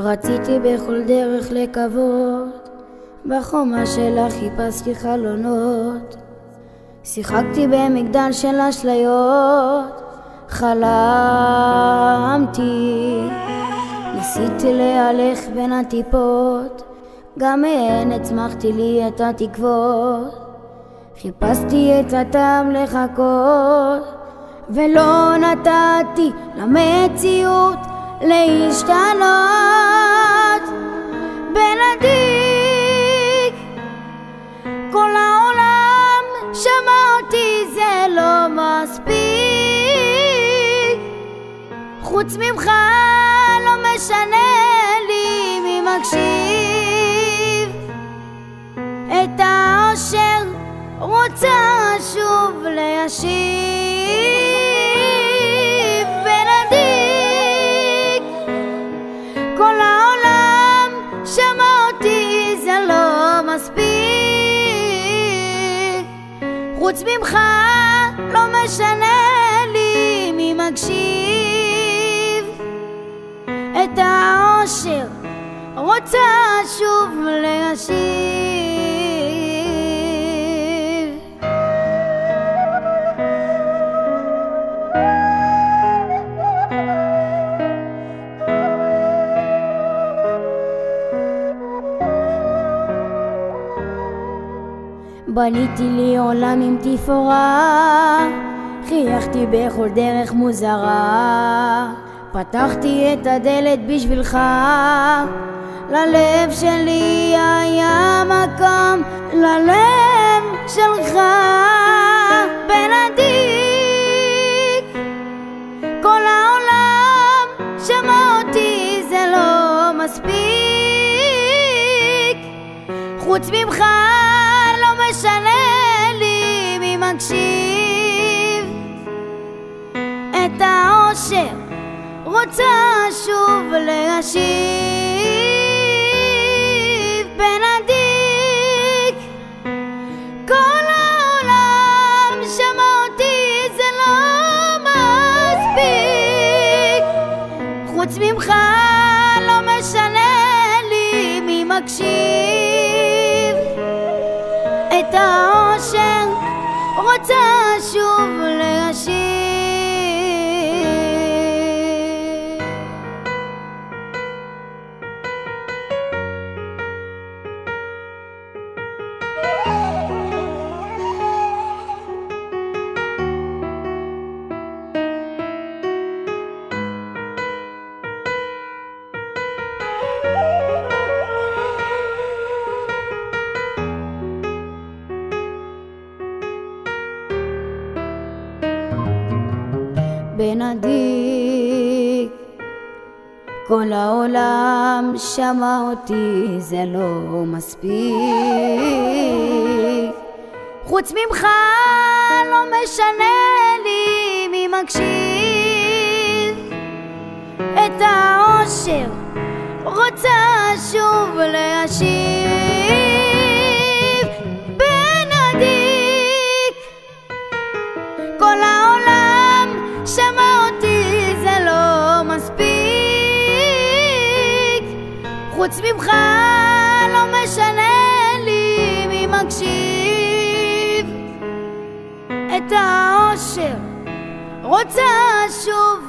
רציתי בכל דרך לקוות, בחומה שלך חיפשתי חלונות, שיחקתי במגדל של אשליות, חלמתי, ניסיתי להלך בין הטיפות, גם מהן הצמחתי לי את התקוות, חיפשתי את הטעם לחכות, ולא נתתי למציאות להשתנות. בנדיק כל העולם שמע אותי, זה לא מספיק, חוץ ממך לא משנה לי מי מקשיב. את האושר רוצה שוב להשיב. בנדיק כל העולם שמע אותי, זה לא מספיק, חוץ ממך לא משנה לי מי מקשיב. את האושר רוצה שוב להשיב. בניתי לי עולם עם תפאורה, חייכתי בכל דרך מוזרה, פתחתי את הדלת בשבילך, ללב שלי היה מקום, ללב שלך. בנדיק כל העולם שמע אותי, זה לא מספיק, חוץ ממך לא משנה לי מי מקשיב. את האושר רוצה שוב להשיב. בנדיק כל העולם שמע אותי, זה לא מספיק, חוץ ממך לא משנה לי מי מקשיב. את האושר רוצה שוב להשיב. בנדיק כל העולם שמע אותי, זה לא מספיק, חוץ ממך לא משנה לי מי מקשיב. את האושר רוצה שוב להשיב. בנדיק כל העולם שמע אותי, זה לא מספיק, חוץ ממך לא משנה לי מי מקשיב. את האושר רוצה שוב